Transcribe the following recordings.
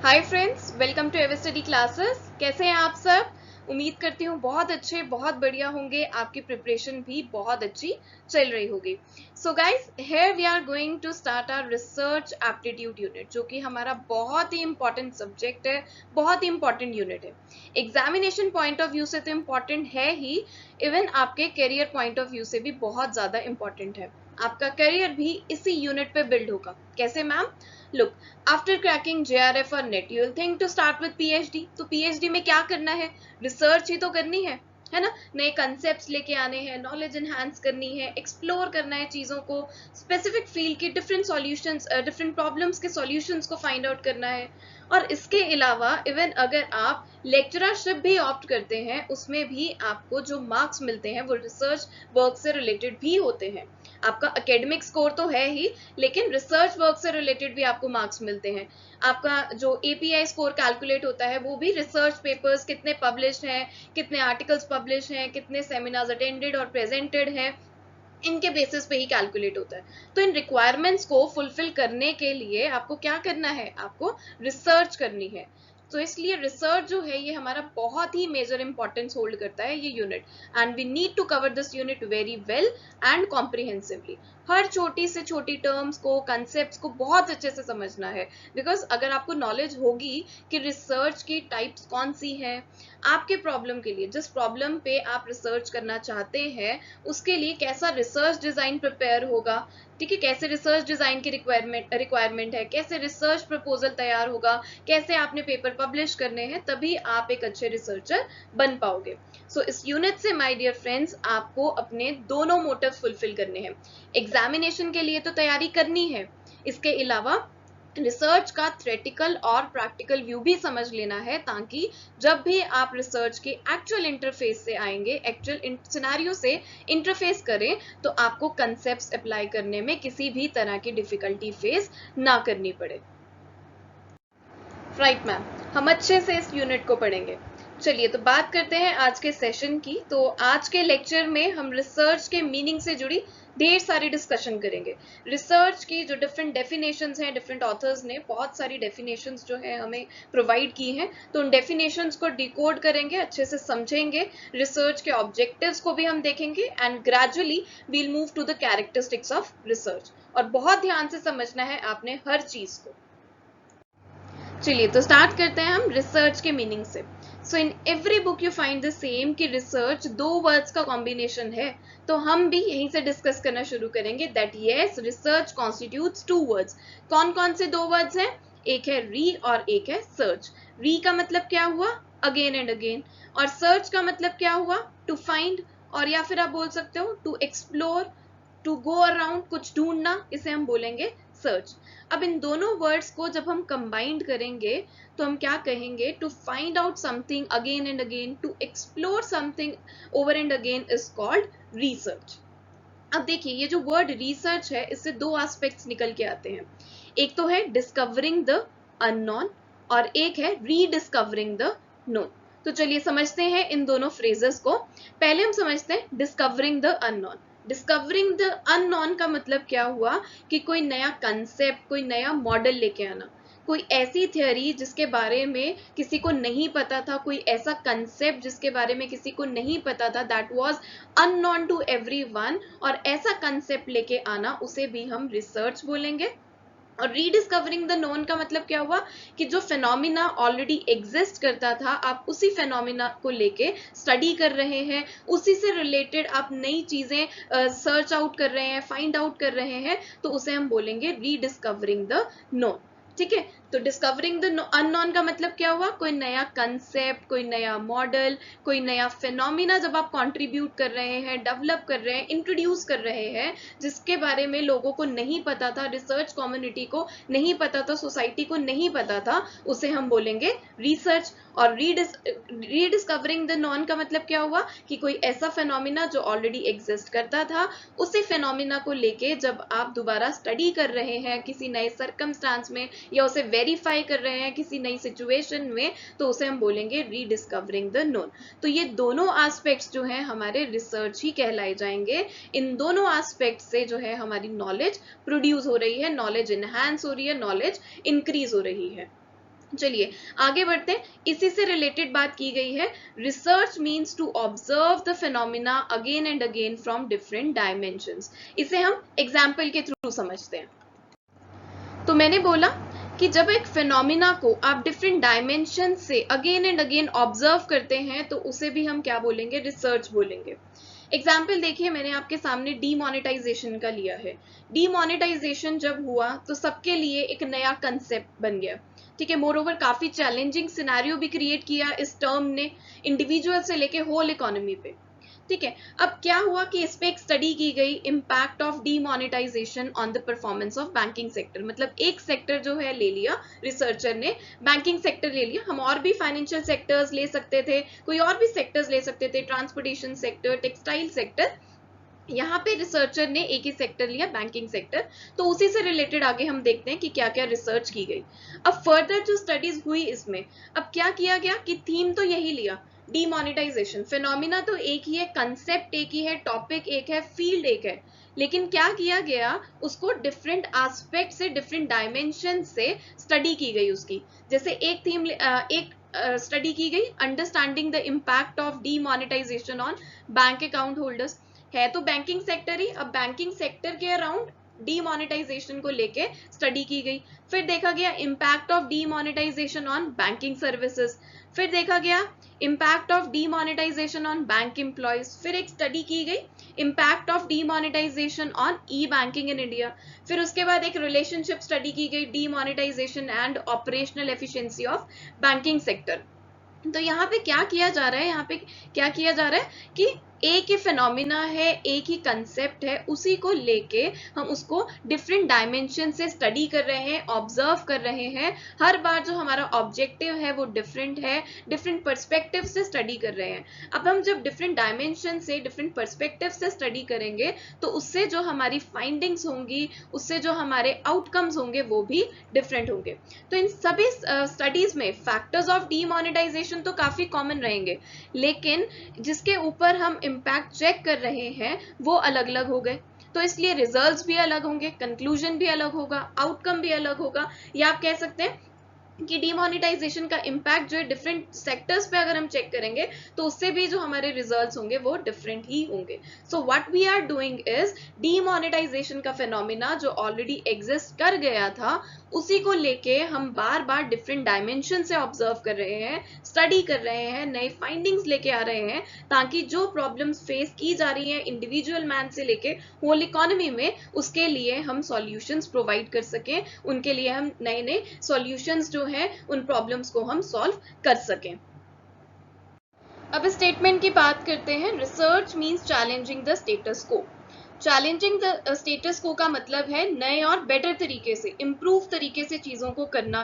Hi friends, welcome to Ever Study classes. कैसे हैं आप सब? उम्मीद करती हूँ बहुत अच्छे, बहुत बढ़िया होंगे। आपकी प्रिपरेशन भी बहुत अच्छी चल रही होगी। So guys, here we are going to start our research aptitude unit, जो कि हमारा बहुत ही इंपॉर्टेंट सब्जेक्ट है, बहुत ही इंपॉर्टेंट यूनिट है। एग्जामिनेशन पॉइंट ऑफ व्यू से तो इम्पॉर्टेंट है ही, इवन आपके करियर पॉइंट ऑफ व्यू से भी बहुत ज्यादा इंपॉर्टेंट है। आपका करियर भी इसी यूनिट पे बिल्ड होगा। कैसे ma'am? Look, after cracking JRF और NET you will think to start with PhD। तो PhD में क्या करना है? रिसर्च ही तो करनी है ना? नए कंसेप्ट लेके आने हैं, नॉलेज एनहांस करनी है, एक्सप्लोर करना है चीजों को, स्पेसिफिक फील्ड के डिफरेंट सॉल्यूशंस, डिफरेंट प्रॉब्लम्स के सॉल्यूशंस को फाइंड आउट करना है। और इसके अलावा इवन अगर आप लेक्चररशिप भी ऑप्ट करते हैं, उसमें भी आपको जो मार्क्स मिलते हैं वो रिसर्च वर्क से रिलेटेड भी होते हैं। आपका एकेडमिक स्कोर तो है ही, लेकिन रिसर्च वर्क से रिलेटेड भी आपको मार्क्स मिलते हैं। आपका जो API स्कोर कैलकुलेट होता है वो भी रिसर्च पेपर्स कितने पब्लिश्ड हैं, कितने आर्टिकल्स पब्लिश हैं, कितने सेमिनार्स अटेंडेड और प्रेजेंटेड हैं, इनके बेसिस पे ही कैलकुलेट होता है। तो इन रिक्वायरमेंट्स को फुलफिल करने के लिए आपको क्या करना है? आपको रिसर्च करनी है। तो इसलिए रिसर्च जो है ये हमारा बहुत ही मेजर इंपॉर्टेंस होल्ड करता है, ये unit. And we need to cover this unit very well and comprehensively. हर छोटी से छोटी टर्म्स को, कंसेप्ट्स को बहुत अच्छे से समझना है। बिकॉज अगर आपको नॉलेज होगी कि रिसर्च की टाइप्स कौन सी हैं, आपके प्रॉब्लम के लिए, जिस प्रॉब्लम पे आप रिसर्च करना चाहते हैं, उसके लिए कैसा रिसर्च डिजाइन प्रिपेयर होगा, ठीक है, कैसे रिसर्च डिजाइन की रिक्वायरमेंट है, कैसे रिसर्च प्रपोजल तैयार होगा, कैसे आपने पेपर पब्लिश करने हैं, तभी आप एक अच्छे रिसर्चर बन पाओगे। सो इस यूनिट से माय डियर फ्रेंड्स आपको अपने दोनों मोटिव फुलफिल करने हैं। एग्जामिनेशन के लिए तो तैयारी करनी है, इसके अलावा रिसर्च का थ्योरेटिकल और प्रैक्टिकल व्यू भी समझ लेना है, ताकि जब भी आप रिसर्च के एक्चुअल इंटरफेस से आएंगे, एक्चुअल सिनेरियो से इंटरफेस करें, तो आपको कंसेप्ट्स अप्लाई करने में किसी भी तरह की डिफिकल्टी फेस ना करनी पड़े। राइट मैम, हम अच्छे से इस यूनिट को पढ़ेंगे। चलिए तो बात करते हैं आज के सेशन की। तो आज के लेक्चर में हम रिसर्च के मीनिंग से जुड़ी ढेर सारी डिस्कशन करेंगे। रिसर्च की जो डिफरेंट डेफिनेशंस हैं, डिफरेंट ऑथर्स ने बहुत सारी डेफिनेशंस जो है हमें प्रोवाइड की हैं, तो उन डेफिनेशंस को डिकोड करेंगे, अच्छे से समझेंगे, रिसर्च के ऑब्जेक्टिव्स को भी हम देखेंगे, and gradually we'll move to the characteristics of research. और बहुत ध्यान से समझना है आपने हर चीज को। चलिए तो स्टार्ट करते हैं हम रिसर्च के मीनिंग से। So in every book you find the same कि रिसर्च दो वर्ड्स का कॉम्बिनेशन है। तो हम भी यहीं से डिस्कस करना शुरू करेंगे that yes, research constitutes two words. कौन कौन से दो वर्ड्स हैं? एक है री और एक है सर्च। री का मतलब क्या हुआ? Again and again. और सर्च का मतलब क्या हुआ? टू फाइंड, और या फिर आप बोल सकते हो to explore, to go around, कुछ ढूंढना, इसे हम बोलेंगे सर्च। अब इन दोनों वर्ड्स को जब हम कंबाइंड करेंगे तो हम क्या कहेंगे? To find out something again and again, to explore something over and again is called research. अब देखिए, ये जो वर्ड रिसर्च है, इससे दो एस्पेक्ट्स निकल के आते हैं। एक तो है डिस्कवरिंग द अननोन, और एक है रीडिस्कवरिंग द नोन। तो चलिए समझते हैं इन दोनों फ्रेजेस को। पहले हम समझते हैं discovering the unknown. Discovering the unknown का मतलब क्या हुआ? कि कोई नया कंसेप्ट, कोई नया मॉडल लेके आना, कोई ऐसी थ्योरी जिसके बारे में किसी को नहीं पता था, कोई ऐसा कंसेप्ट जिसके बारे में किसी को नहीं पता था, that was unknown to everyone, और ऐसा कंसेप्ट लेके आना, उसे भी हम रिसर्च बोलेंगे। और रीडिस्कवरिंग द नोन का मतलब क्या हुआ? कि जो फेनोमिना ऑलरेडी एग्जिस्ट करता था, आप उसी फेनोमिना को लेके स्टडी कर रहे हैं, उसी से रिलेटेड आप नई चीजें सर्च आउट कर रहे हैं, फाइंड आउट कर रहे हैं, तो उसे हम बोलेंगे रीडिस्कवरिंग द नोन। ठीक है, तो डिस्कवरिंग द अननोन का मतलब क्या हुआ? कोई नया कंसेप्ट, कोई नया मॉडल, कोई नया फेनोमिना जब आप कंट्रीब्यूट कर रहे हैं, डेवलप कर रहे हैं, इंट्रोड्यूस कर रहे हैं, जिसके बारे में लोगों को नहीं पता था, रिसर्च कम्युनिटी को नहीं पता था, सोसाइटी को नहीं पता था, उसे हम बोलेंगे रिसर्च। और रीडिस्कवरिंग द नॉन का मतलब क्या हुआ? कि कोई ऐसा फेनोमिना जो ऑलरेडी एग्जिस्ट करता था, उसी फेनोमिना को लेके जब आप दोबारा स्टडी कर रहे हैं किसी नए सर्कमस्टांस में, या उसे वेरीफाई कर रहे हैं किसी नई सिचुएशन में, तो उसे हम बोलेंगे रीडिस्कवरिंग द नोन। तो ये दोनों एस्पेक्ट्स जो हैं हमारे रिसर्च ही कहलाए जाएंगे। इन दोनों एस्पेक्ट से जो है हमारी नॉलेज प्रोड्यूस हो रही है, नॉलेज इनहैंस हो रही है, नॉलेज इंक्रीज हो रही है। चलिए आगे बढ़ते हैं, इसी से रिलेटेड बात की गई है। Research means to observe the phenomena again and again from different dimensions. इसे हम एग्जाम्पल के थ्रू समझते हैं। तो मैंने बोला कि जब एक फिनोमिना को आप डिफरेंट डायमेंशन से अगेन एंड अगेन ऑब्जर्व करते हैं तो उसे भी हम क्या बोलेंगे, रिसर्च बोलेंगे। एग्जाम्पल देखिए, मैंने आपके सामने डीमोनेटाइजेशन का लिया है। डीमोनेटाइजेशन जब हुआ तो सबके लिए एक नया कंसेप्ट बन गया, ठीक है। मोर ओवर काफी चैलेंजिंग सिनेरियो भी क्रिएट किया इस टर्म ने, इंडिविजुअल से लेके होल इकोनॉमी पे, ठीक है। अब क्या हुआ कि इस पे एक स्टडी की गई, impact of demonetization on the performance of banking sector. मतलब एक सेक्टर जो है ले लिया रिसर्चर ने, बैंकिंग सेक्टर ले लिया, हम और भी फाइनेंशियल सेक्टर्स ले सकते थे, कोई और भी सेक्टर्स ले सकते थे, ट्रांसपोर्टेशन सेक्टर, टेक्सटाइल सेक्टर। यहाँ पे रिसर्चर ने एक ही सेक्टर लिया, बैंकिंग सेक्टर। तो उसी से रिलेटेड आगे हम देखते हैं कि क्या क्या रिसर्च की गई। अब फर्दर जो स्टडीज हुई इसमें, अब क्या किया गया कि थीम तो यही लिया, डीमोनेटाइजेशन। फिनोमिना तो एक ही है, कंसेप्ट एक ही है, टॉपिक एक है, फील्ड एक है, लेकिन क्या किया गया, उसको डिफरेंट एस्पेक्ट से, डिफरेंट डायमेंशन से स्टडी की गई उसकी। जैसे एक थीम, एक स्टडी की गई, understanding the impact of demonetization on bank account holders. है तो बैंकिंग सेक्टर ही, अब बैंकिंग सेक्टर के अराउंड डीमोनेटाइजेशन को लेके स्टडी की गई। फिर देखा गया impact of demonetization on banking services. फिर देखा गया impact of demonetization on bank employees. फिर एक स्टडी की गई impact of demonetization on e banking in India. फिर उसके बाद एक रिलेशनशिप स्टडी की गई, demonetization and operational efficiency of banking sector. तो यहाँ पे क्या किया जा रहा है, यहाँ पे क्या किया जा रहा है कि एक ही फिनोमिना है, एक ही कंसेप्ट है, उसी को लेके हम उसको डिफरेंट डायमेंशन से स्टडी कर रहे हैं, ऑब्जर्व कर रहे हैं। हर बार जो हमारा ऑब्जेक्टिव है वो डिफरेंट है, डिफरेंट पर्सपेक्टिव से स्टडी कर रहे हैं। अब हम जब डिफरेंट डायमेंशन से, डिफरेंट पर्सपेक्टिव से स्टडी करेंगे तो उससे जो हमारी फाइंडिंग्स होंगी, उससे जो हमारे आउटकम्स होंगे वो भी डिफरेंट होंगे। तो इन सभी स्टडीज में फैक्टर्स ऑफ डीमोनेटाइजेशन तो काफी कॉमन रहेंगे, लेकिन जिसके ऊपर हम इम्पैक्ट चेक कर रहे हैं वो अलग अलग हो गए। तो इसलिए रिजल्ट्स भी अलग होंगे, कंक्लूजन भी अलग होगा, आउटकम भी अलग होगा। या आप कह सकते हैं कि डीमोनेटाइजेशन का इम्पैक्ट जो है डिफरेंट सेक्टर्स पे अगर हम चेक करेंगे तो उससे भी जो हमारे रिजल्ट्स होंगे वो डिफरेंट ही होंगे। So what we are doing is demonetization का फिनोमिना जो ऑलरेडी एग्जिस्ट कर गया था उसी को लेके हम बार बार डिफरेंट डायमेंशन से ऑब्जर्व कर रहे हैं, स्टडी कर रहे हैं, नए फाइंडिंग्स लेके आ रहे हैं, ताकि जो प्रॉब्लम्स फेस की जा रही हैं इंडिविजुअल मैन से लेके होल इकोनॉमी में, उसके लिए हम सॉल्यूशंस प्रोवाइड कर सकें, उनके लिए हम नए नए सॉल्यूशंस जो है उन प्रॉब्लम्स को हम सॉल्व कर सकें। अब स्टेटमेंट की बात करते हैं। Research means challenging the status को। चैलेंजिंग द स्टेटस को का मतलब है नए और बेटर तरीके से, इम्प्रूव तरीके से चीजों को करना,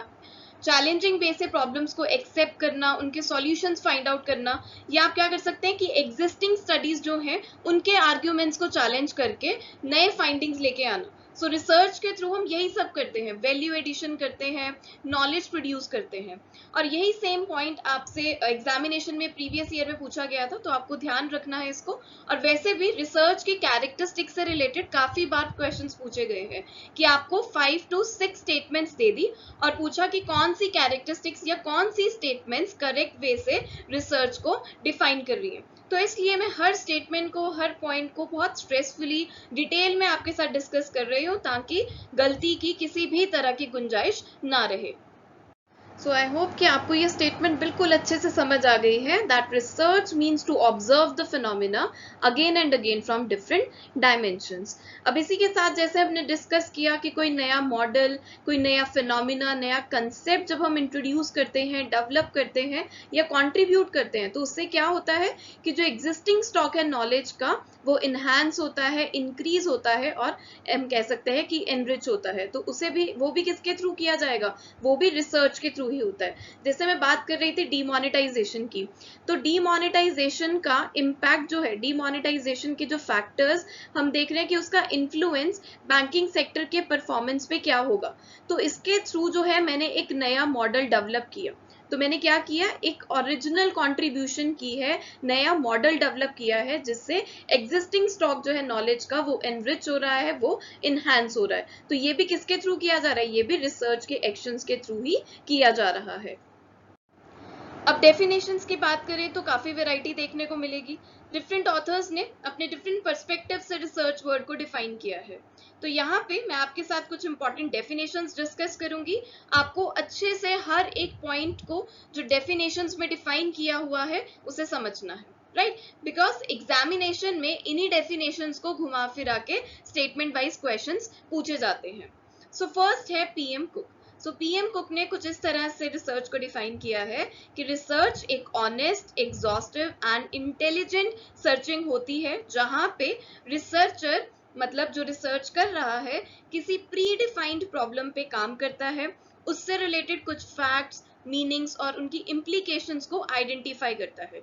चैलेंजिंग वे से प्रॉब्लम्स को एक्सेप्ट करना, उनके सॉल्यूशंस फाइंड आउट करना। या आप क्या कर सकते हैं कि एग्जिस्टिंग स्टडीज जो हैं उनके आर्ग्यूमेंट्स को चैलेंज करके नए फाइंडिंग्स लेके आना। सो रिसर्च के थ्रू हम यही सब करते हैं, वैल्यू एडिशन करते हैं, नॉलेज प्रोड्यूस करते हैं। और यही सेम पॉइंट आपसे एग्जामिनेशन में प्रीवियस ईयर में पूछा गया था, तो आपको ध्यान रखना है इसको। और वैसे भी रिसर्च की कैरेक्टरिस्टिक्स से रिलेटेड काफी बार क्वेश्चंस पूछे गए हैं कि आपको 5 to 6 स्टेटमेंट्स दे दी और पूछा कि कौन सी कैरेक्टरिस्टिक्स या कौन सी स्टेटमेंट्स करेक्ट वे से रिसर्च को डिफाइन कर रही है। तो इसलिए मैं हर स्टेटमेंट को, हर पॉइंट को बहुत स्ट्रेसफुली डिटेल में आपके साथ डिस्कस कर रही हूँ ताकि गलती की किसी भी तरह की गुंजाइश ना रहे। सो आई होप कि आपको ये स्टेटमेंट बिल्कुल अच्छे से समझ आ गई है, that research means to observe the phenomena again and again from different dimensions. अब इसी के साथ जैसे हमने डिस्कस किया कि कोई नया मॉडल, कोई नया फिनोमिना, नया कंसेप्ट जब हम इंट्रोड्यूस करते हैं, डेवलप करते हैं या कॉन्ट्रीब्यूट करते हैं तो उससे क्या होता है कि जो एग्जिस्टिंग स्टॉक है नॉलेज का वो इन्हांस होता है, इंक्रीज होता है और हम कह सकते हैं कि एनरिच होता है। तो उसे भी, वो भी किसके थ्रू किया जाएगा, वो भी रिसर्च के थ्रू ही होता है। जैसे मैं बात कर रही थी डीमोनेटाइजेशन की, तो डीमोनेटाइजेशन का इम्पैक्ट जो है, डीमोनेटाइजेशन के जो फैक्टर्स हम देख रहे हैं कि उसका इन्फ्लुएंस बैंकिंग सेक्टर के परफॉर्मेंस पे क्या होगा। तो इसके थ्रू जो है मैंने एक नया मॉडल डेवलप किया। तो मैंने क्या किया, एक ओरिजिनल कंट्रीब्यूशन की है, नया मॉडल डेवलप किया है, जिससे एग्जिस्टिंग स्टॉक जो है नॉलेज का वो एनरिच हो रहा है, वो इनहैंस हो रहा है। तो ये भी किसके थ्रू किया जा रहा है, ये भी रिसर्च के एक्शंस के थ्रू ही किया जा रहा है। अब डेफिनेशंस की बात करें तो काफी वैरायटी देखने को मिलेगी। डिफरेंट ऑथर्स ने अपने डिफरेंट पर्सपेक्टिव से रिसर्च वर्ड को डिफाइन किया है। तो यहाँ पे मैं आपके साथ कुछ इंपॉर्टेंट डेफिनेशंस डिस्कस करूंगी। आपको अच्छे से हर एक पॉइंट को जो डेफिनेशंस में डिफाइन किया हुआ है उसे समझना है, राइट? बिकॉज एग्जामिनेशन में इन्हीं डेफिनेशंस को घुमा फिरा के स्टेटमेंट वाइज क्वेश्चंस पूछे जाते हैं। सो फर्स्ट है पीएम कुक। सो पीएम कुक ने कुछ इस तरह से रिसर्च को डिफाइन किया है कि रिसर्च एक honest, exhaustive and intelligent searching होती है, जहां पे रिसर्चर मतलब जो रिसर्च कर रहा है किसी प्री डिफाइंड प्रॉब्लम पे काम करता है, उससे रिलेटेड कुछ फैक्ट्स, मीनिंग्स और उनकी इम्प्लीकेशंस को आइडेंटिफाई करता है।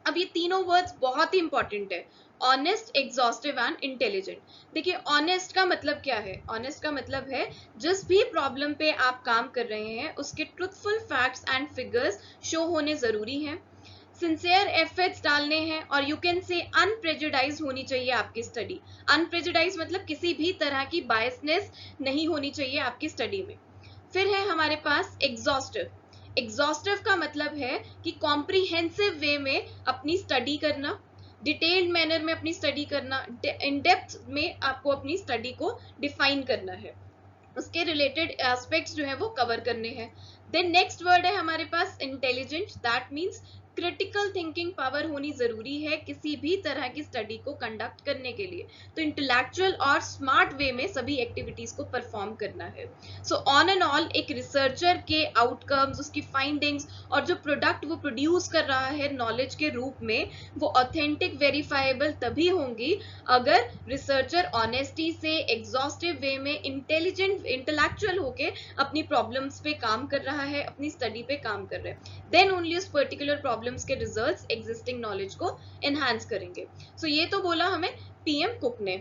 अब ये तीनों वर्ड्स बहुत ही इंपॉर्टेंट है, ऑनेस्ट, एग्जॉस्टिव एंड इंटेलिजेंट। देखिए ऑनेस्ट का मतलब क्या है, ऑनेस्ट का मतलब है जिस भी प्रॉब्लम पे आप काम कर रहे हैं उसके truthful facts and figures show होने जरूरी हैं, सिंसियर एफर्ट्स डालने हैं, और यू कैन से अनप्रेजुडाइज होनी चाहिए आपकी स्टडी। अनप्रेजुडाइज मतलब किसी भी तरह की बायसनेस नहीं होनी चाहिए आपकी स्टडी में। फिर है हमारे पास एग्जॉस्टिव। एग्जॉस्टिव का मतलब है कि कॉम्प्रिहेंसिव वे में अपनी स्टडी करना, डिटेल्ड मैनर में अपनी स्टडी करना, इन डेप्थ में आपको अपनी स्टडी को डिफाइन करना है, उसके रिलेटेड एस्पेक्ट्स जो है वो कवर करने हैं। देन नेक्स्ट वर्ड है हमारे पास intelligent. That means critical thinking power होनी जरूरी है किसी भी तरह की स्टडी को कंडक्ट करने के लिए। तो इंटेलेक्चुअल और स्मार्ट वे में सभी एक्टिविटीज को परफॉर्म करना है। सो ऑन एंड ऑल एक रिसर्चर के आउटकम्स, उसकी फाइंडिंग्स और जो प्रोडक्ट वो प्रोड्यूस कर रहा है नॉलेज के रूप में, वो ऑथेंटिक, वेरीफाइबल तभी होंगी अगर रिसर्चर ऑनेस्टी से, एग्जॉस्टिव वे में, इंटेलिजेंट, इंटेलेक्चुअल होके अपनी प्रॉब्लम्स पे काम कर रहा है, अपनी स्टडी पे काम कर रहा है। देन ओनली उस पर्टिकुलर प्रॉब्लम्स के रिजल्ट्स एग्जिस्टिंग नॉलेज को एनहांस करेंगे। सो ये तो बोला हमें पीएम कुक ने।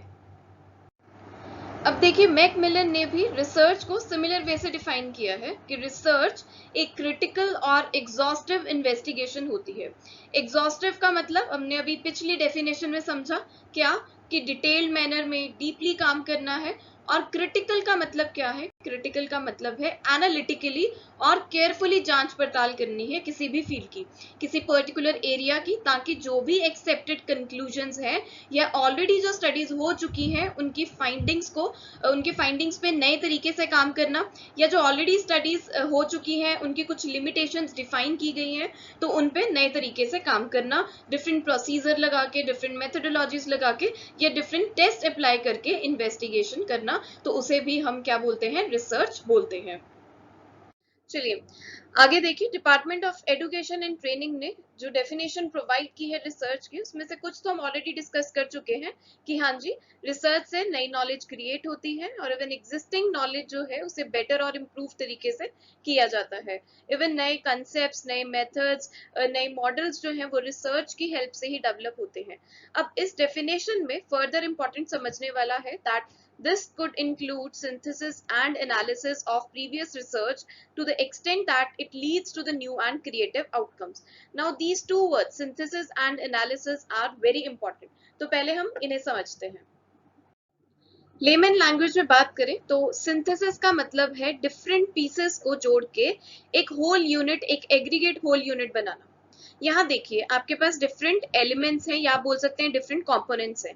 अब देखिए मैकमिलन ने भी रिसर्च को सिमिलर वे से डिफाइन किया है कि रिसर्च एक क्रिटिकल और एग्जॉस्टिव इन्वेस्टिगेशन होती है। एग्जॉस्टिव का मतलब हमने अभी पिछली डेफिनेशन में समझा, क्या कि डिटेल्ड मैनर में डीपली काम करना है। और क्रिटिकल का मतलब क्या है, क्रिटिकल का मतलब है एनालिटिकली और केयरफुली जांच पड़ताल करनी है किसी भी फील्ड की, किसी पर्टिकुलर एरिया की, ताकि जो भी एक्सेप्टेड कंक्लूजन्स हैं या ऑलरेडी जो स्टडीज हो चुकी हैं उनकी फाइंडिंग्स को, उनके फाइंडिंग्स पे नए तरीके से काम करना, या जो ऑलरेडी स्टडीज हो चुकी हैं उनकी कुछ लिमिटेशंस डिफाइन की गई हैं तो उन पे नए तरीके से काम करना, डिफरेंट प्रोसीजर लगा के, डिफरेंट मेथोडोलॉजीज लगा के या डिफरेंट टेस्ट अप्लाई करके इन्वेस्टिगेशन करना, तो उसे भी हम क्या बोलते हैं, रिसर्च बोलते हैं। चलिए आगे देखिए, department of education and training ने जो डेफिनेशन प्रोवाइड की है रिसर्च की, उसमें से कुछ तो हम ऑलरेडी डिस्कस कर चुके हैं कि हाँ जी, रिसर्च से नई नॉलेज क्रिएट होती है और इवन एग्जिस्टिंग नॉलेज जो है उसे बेटर और इम्प्रूव तरीके से किया जाता है। इवन नए कंसेप्ट, नए मेथड्स, नए मॉडल्स जो हैं वो रिसर्च की हेल्प से ही डेवलप होते हैं। अब इस डेफिनेशन में फर्दर इंपॉर्टेंट समझने वाला है that this could include synthesis and analysis of previous research to the extent that it leads to the new and creative outcomes. Now these two words, synthesis and analysis, are very important. तो पहले हम इन्हें समझते हैं। Layman language में बात करें तो सिंथेसिस का मतलब है डिफरेंट पीसेस को जोड़ के एक होल यूनिट, एक एग्रीगेट होल यूनिट बनाना। यहाँ देखिए आपके पास डिफरेंट एलिमेंट्स हैं या आप बोल सकते हैं डिफरेंट कंपोनेंट्स हैं,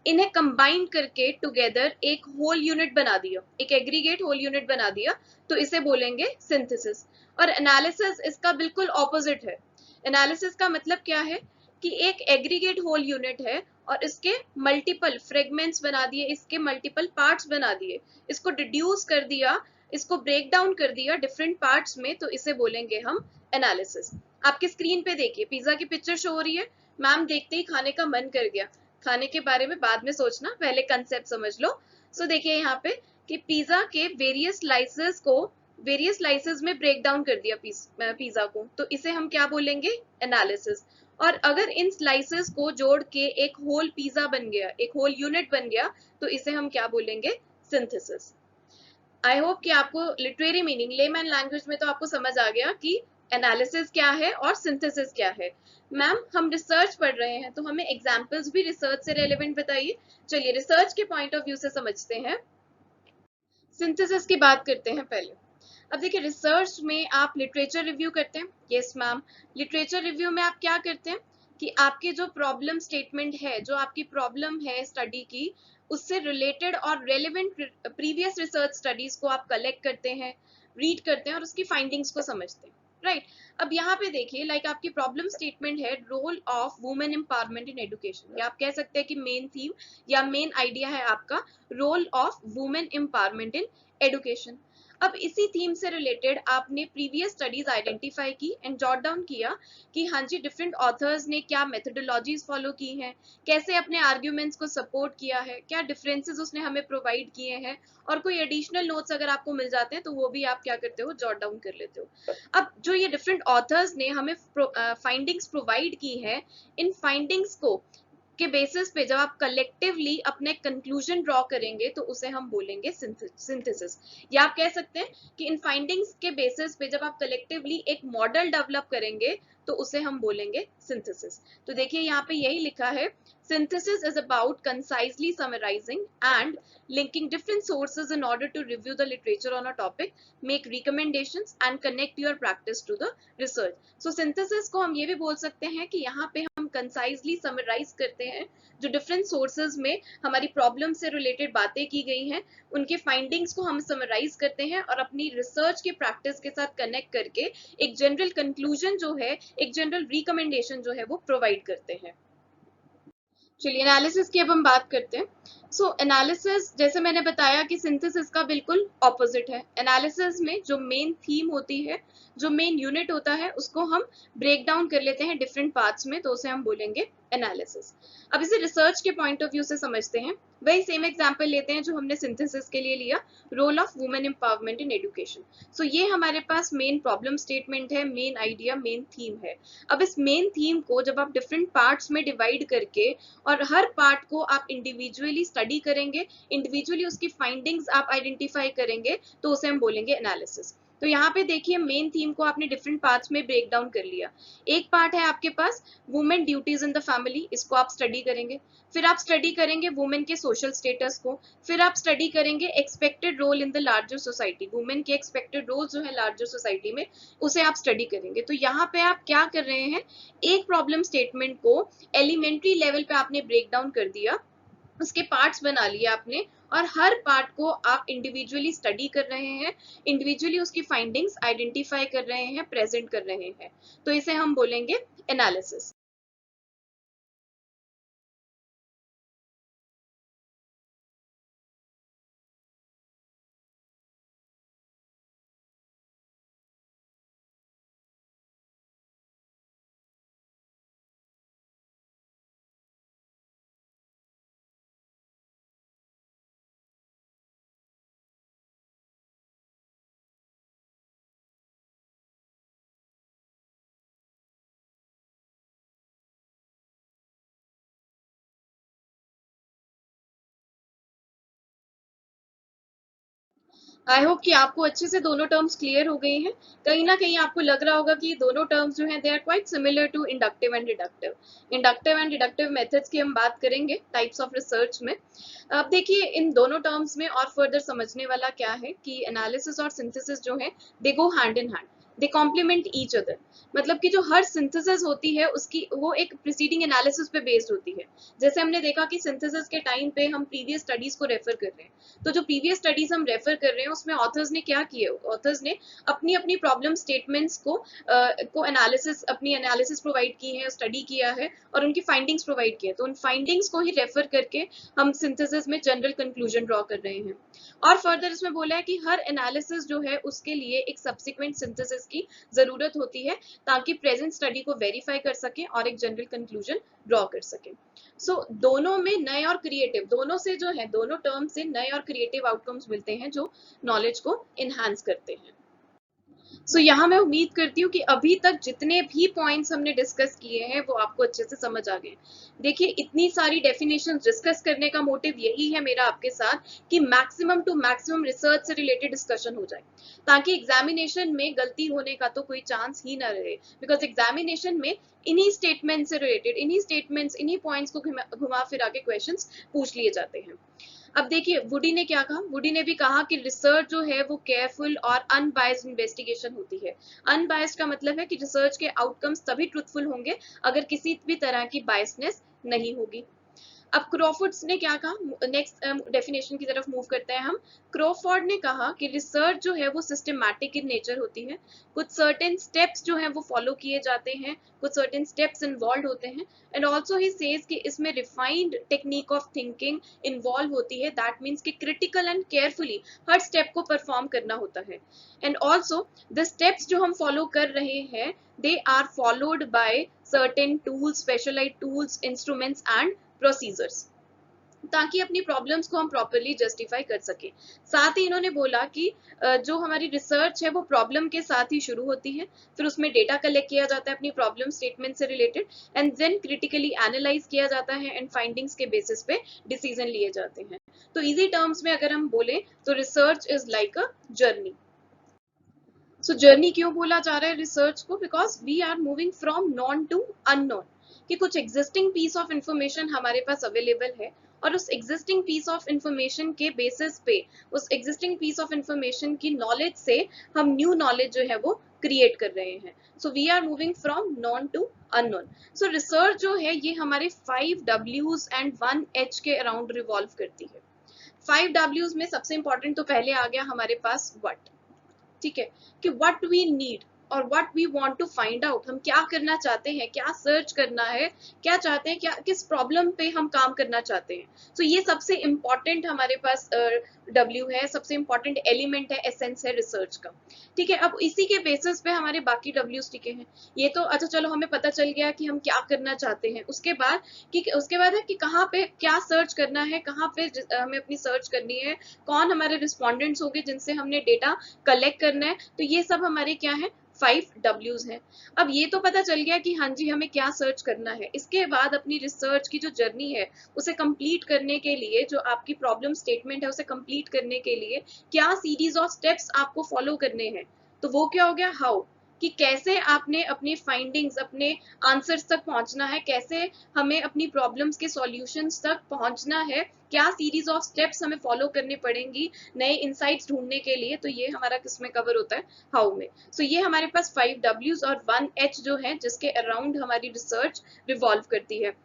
इन्हें कंबाइन करके टुगेदर एक होल यूनिट बना दिया, एक एग्रीगेट होल यूनिट बना दिया, तो इसे बोलेंगे सिंथेसिस। और एनालिसिस इसका बिल्कुल ऑपोजिट है। एनालिसिस का मतलब क्या है कि एक एग्रीगेट होल यूनिट है और इसके मल्टीपल फ्रेगमेंट्स बना दिए, इसके मल्टीपल पार्ट्स बना दिए, इसको डिड्यूस कर दिया, इसको ब्रेक डाउन कर दिया डिफरेंट पार्ट्स में, तो इसे बोलेंगे हम एनालिसिस। आपके स्क्रीन पे देखिए पिज्जा की पिक्चर शो हो रही है, मैम देखते ही खाने का मन कर गया। खाने के बारे में बाद में सोचना, पहले कंसेप्ट समझ लो। सो देखिए यहाँ पे कि पिज्जा के वेरियस स्लाइसेस को वेरियस स्लाइसेस में ब्रेक डाउन कर दिया पिज्जा को, तो इसे हम क्या बोलेंगे, एनालिसिस। और अगर इन स्लाइसेस को जोड़ के एक होल पिज्जा बन गया, एक होल यूनिट बन गया, तो इसे हम क्या बोलेंगे, सिंथेसिस। आई होप कि आपको लिटरेरी मीनिंग लेमैन लैंग्वेज में तो आपको समझ आ गया कि एनालिसिस क्या है और सिंथेसिस क्या है। मैम हम रिसर्च पढ़ रहे हैं तो हमें एग्जाम्पल्स भी रिसर्च से रेलेवेंट बताइए। चलिए रिसर्च के पॉइंट ऑफ व्यू से समझते हैं। सिंथेसिस की बात करते हैं पहले। अब देखिए रिसर्च में आप लिटरेचर रिव्यू करते हैं। यस मैम, लिटरेचर रिव्यू में आप क्या करते हैं कि आपके जो प्रॉब्लम स्टेटमेंट है, जो आपकी प्रॉब्लम है स्टडी की, उससे रिलेटेड और रेलेवेंट प्रीवियस रिसर्च स्टडीज को आप कलेक्ट करते हैं, रीड करते हैं और उसकी फाइंडिंग्स को समझते हैं। राइट अब यहाँ पे देखिए लाइक आपकी प्रॉब्लम स्टेटमेंट है role of women empowerment in education, या आप कह सकते हैं कि मेन थीम या मेन आइडिया है आपका role of women empowerment in education. अब इसी थीम से रिलेटेड आपने प्रीवियस स्टडीज आइडेंटिफाई की एंड जॉट डाउन किया कि हाँ जी डिफरेंट ऑथर्स ने क्या मेथोडोलॉजीज फॉलो की हैं, कैसे अपने आर्ग्यूमेंट्स को सपोर्ट किया है, क्या डिफरेंसेस उसने हमें प्रोवाइड किए हैं, और कोई एडिशनल नोट्स अगर आपको मिल जाते हैं तो वो भी आप क्या करते हो, जॉट डाउन कर लेते हो। अब जो ये डिफरेंट ऑथर्स ने हमें फाइंडिंग्स प्रोवाइड की है, इन फाइंडिंग्स को के बेसिस पे जब आप कलेक्टिवली अपने कंक्लूजन ड्रॉ करेंगे तो उसे हम बोलेंगे सिंथेसिस। या आप कह सकते हैं कि इन फाइंडिंग्स के बेसिस पे जब आप कलेक्टिवली एक मॉडल डेवलप करेंगे तो उसे हम बोलेंगे सिंथेसिस। तो देखिए यहाँ पे यही लिखा है, synthesis is about concisely summarizing and linking different sources in order to review the literature on a topic, make recommendations and connect your practice to the research. So synthesis को हम ये भी बोल सकते हैं कि यहाँ पे हम कंसाइजली समराइज करते हैं जो डिफरेंट सोर्सेज में हमारी प्रॉब्लम से रिलेटेड बातें की गई हैं, उनके फाइंडिंग्स को हम समराइज करते हैं और अपनी रिसर्च के प्रैक्टिस के साथ कनेक्ट करके एक जनरल कंक्लूजन जो है, एक जनरल रिकमेंडेशन जो है वो प्रोवाइड करते हैं। चलिए एनालिसिस की अब हम बात करते हैं। सो एनालिसिस जैसे मैंने बताया कि सिंथेसिस का बिल्कुल ऑपोजिट है। एनालिसिस में जो मेन थीम होती है, जो मेन यूनिट होता है, उसको हम ब्रेक डाउन कर लेते हैं डिफरेंट पार्ट्स में, तो उसे हम बोलेंगे एनालिसिस। अब इसे रिसर्च के पॉइंट ऑफ व्यू से समझते हैं। वही सेम एग्जांपल लेते हैं जो हमने सिंथेसिस के लिए लिया, role of women empowerment in education. So ये हमारे पास मेन प्रॉब्लम स्टेटमेंट है, मेन आइडिया, मेन थीम है। अब इस मेन थीम को जब आप डिफरेंट पार्ट्स में डिवाइड करके और हर पार्ट को आप इंडिविजुअली स्टडी करेंगे, इंडिविजुअली उसकी फाइंडिंग्स आप आइडेंटिफाई करेंगे, तो उसे हम बोलेंगे एनालिसिस। तो यहाँ पे देखिए मेन थीम को आपने डिफरेंट पार्ट्स में ब्रेक डाउन कर लिया। एक पार्ट है आपके पास women duties in the family, इसको आप स्टडी करेंगे। फिर आप स्टडी करेंगे वुमेन के सोशल स्टेटस को। फिर आप स्टडी करेंगे expected role in the larger society, women के एक्सपेक्टेड रोल जो है लार्जर सोसाइटी में, उसे आप स्टडी करेंगे। तो यहाँ पे आप क्या कर रहे हैं, एक प्रॉब्लम स्टेटमेंट को एलिमेंट्री लेवल पे आपने ब्रेक डाउन कर दिया, उसके पार्ट्स बना लिए आपने, और हर पार्ट को आप इंडिविजुअली स्टडी कर रहे हैं, इंडिविजुअली उसकी फाइंडिंग्स आइडेंटिफाई कर रहे हैं, प्रेजेंट कर रहे हैं, तो इसे हम बोलेंगे एनालिसिस। आई होप कि आपको अच्छे से दोनों टर्म्स क्लियर हो गई हैं। कहीं ना कहीं आपको लग रहा होगा कि दोनों टर्म्स जो हैं they are quite similar to inductive and deductive. Inductive and deductive methods की हम बात करेंगे टाइप्स ऑफ रिसर्च में। अब देखिए इन दोनों टर्म्स में और फर्दर समझने वाला क्या है कि एनालिसिस और सिंथेसिस जो है they go hand in hand, they complement each other. मतलब कि जो हर सिंथेसिस होती है उसकी वो एक प्रीसीडिंग एनालिसिस पे बेस्ड होती है। जैसे हमने देखा कि सिंथेसिस के टाइम पे हम प्रीवियस स्टडीज को रेफर कर रहे हैं, तो जो प्रीवियस स्टडीज हम रेफर कर रहे हैं उसमें ऑथर्स ने क्या किया, ऑथर्स ने अपनी अपनी प्रॉब्लम स्टेटमेंट्स को एनालिसिस, अपनी एनालिसिस प्रोवाइड की है, स्टडी किया है और उनकी फाइंडिंग्स प्रोवाइड की है, तो उन फाइंडिंग्स को ही रेफर करके हम सिंथेसिस में जनरल कंक्लूजन ड्रॉ कर रहे हैं। और फर्दर इसमें बोला है कि हर एनालिसिस जो है उसके लिए एक सब्सिक्वेंट सिंथेसिस की जरूरत होती है ताकि प्रेजेंट स्टडी को वेरीफाई कर सके और एक जनरल कंक्लूजन ड्रॉ कर सके। सो दोनों में नए और क्रिएटिव, दोनों से जो है, दोनों टर्म से नए और क्रिएटिव आउटकम्स मिलते हैं जो नॉलेज को इनहांस करते हैं। सो यहाँ मैं उम्मीद करती हूँ कि अभी तक जितने भी पॉइंट्स हमने डिस्कस किए हैं वो आपको अच्छे से समझ आ गए। देखिए, इतनी सारी डेफिनेशंस डिस्कस करने का मोटिव यही है मेरा आपके साथ कि मैक्सिमम टू मैक्सिमम रिसर्च से रिलेटेड डिस्कशन हो जाए, ताकि एग्जामिनेशन में गलती होने का तो कोई चांस ही ना रहे। बिकॉज एग्जामिनेशन में इन्हीं स्टेटमेंट से रिलेटेड, इन्हीं स्टेटमेंट्स, इन्हीं पॉइंट्स को घुमा फिरा के क्वेश्चंस पूछ लिए जाते हैं। अब देखिए, वुडी ने क्या कहा, वुडी ने भी कहा कि रिसर्च जो है वो केयरफुल और अनबायस्ड इन्वेस्टिगेशन होती है। अनबायस्ड का मतलब है कि रिसर्च के आउटकम्स तभी ट्रुथफुल होंगे अगर किसी भी तरह की बायसनेस नहीं होगी। अब क्रोफोर्ड्स ने क्या कहा, नेक्स्ट डेफिनेशन की तरफ मूव करते हैं हम। क्रोफोर्ड ने कहा कि रिसर्च जो है वो सिस्टमैटिक इन नेचर होती है, कुछ सर्टेन स्टेप्स जो हैं वो फॉलो किए जाते हैं, कुछ सर्टेन स्टेप्स इन्वॉल्व होते हैं, एंड ऑल्सो ही सेज कि इसमें refined technique of thinking involve होती है। दैट मीन्स कि critical and carefully her step को परफॉर्म करना होता है। एंड ऑल्सो द स्टेप्स जो हम फॉलो कर रहे हैं, they are followed by certain tools, specialized tools, instruments and procedures, ताकि अपनी प्रॉब्लम्स को हम प्रॉपरली जस्टिफाई कर सके। साथ ही इन्होंने बोला कि जो हमारी रिसर्च है वो प्रॉब्लम के साथ ही शुरू होती है, फिर उसमें डेटा कलेक्ट किया जाता है अपनी प्रॉब्लम स्टेटमेंट से related, and then critically analyze किया जाता है, एंड फाइंडिंग्स के बेसिस पे डिसीजन लिए जाते हैं। तो इजी टर्म्स में अगर हम बोले तो research is like a journey. So journey क्यों बोला जा रहा है रिसर्च को? Because we are moving from known to unknown, कि कुछ एग्जिस्टिंग पीस ऑफ इंफॉर्मेशन हमारे पास अवेलेबल है, और उस एग्जिस्टिंग पीस ऑफ इंफॉर्मेशन के बेसिस पे, उस एग्जिस्टिंग पीस ऑफ इंफॉर्मेशन की नॉलेज से हम न्यू नॉलेज जो है वो क्रिएट कर रहे हैं। So we are moving from known to unknown. So research जो है ये हमारे 5 W's एंड 1 H के अराउंड रिवॉल्व करती है। 5 W's में सबसे इंपॉर्टेंट तो पहले आ गया हमारे पास व्हाट, ठीक है, कि व्हाट वी नीड और what we want to find out, हम क्या करना चाहते हैं, क्या सर्च करना है, क्या चाहते हैं, क्या किस प्रॉब्लम पे हम काम करना चाहते हैं। तो ये सबसे इंपॉर्टेंट हमारे पास डब्ल्यू है, सबसे इंपॉर्टेंट एलिमेंट है, एसेंस है रिसर्च का। ठीक है, अब इसी के बेसिस पे हमारे बाकी डब्ल्यूज टिके हैं। ये तो अच्छा चलो हमें पता चल गया कि हम क्या करना चाहते हैं, उसके बाद है कि कहाँ पे क्या सर्च करना है, कहाँ पे हमें अपनी सर्च करनी है, कौन हमारे रिस्पोंडेंट्स होंगे जिनसे हमने डेटा कलेक्ट करना है। तो ये सब हमारे क्या है, 5 W's हैं। अब ये तो पता चल गया कि हाँ जी हमें क्या सर्च करना है। इसके बाद अपनी रिसर्च की जो जर्नी है उसे कंप्लीट करने के लिए, जो आपकी प्रॉब्लम स्टेटमेंट है उसे कंप्लीट करने के लिए क्या सीरीज ऑफ स्टेप्स आपको फॉलो करने हैं। तो वो क्या हो गया, हाउ, कि कैसे आपने अपने फाइंडिंग्स, अपने आंसर्स तक पहुंचना है, कैसे हमें अपनी प्रॉब्लम्स के सॉल्यूशंस तक पहुंचना है, क्या सीरीज ऑफ स्टेप्स हमें फॉलो करनी पड़ेंगी नए इनसाइट्स ढूंढने के लिए। तो ये हमारा किस में कवर होता है, हाउ में। सो ये हमारे पास 5 W's और 1 H जो है जिसके अराउंड हमारी रिसर्च रिवॉल्व करती है।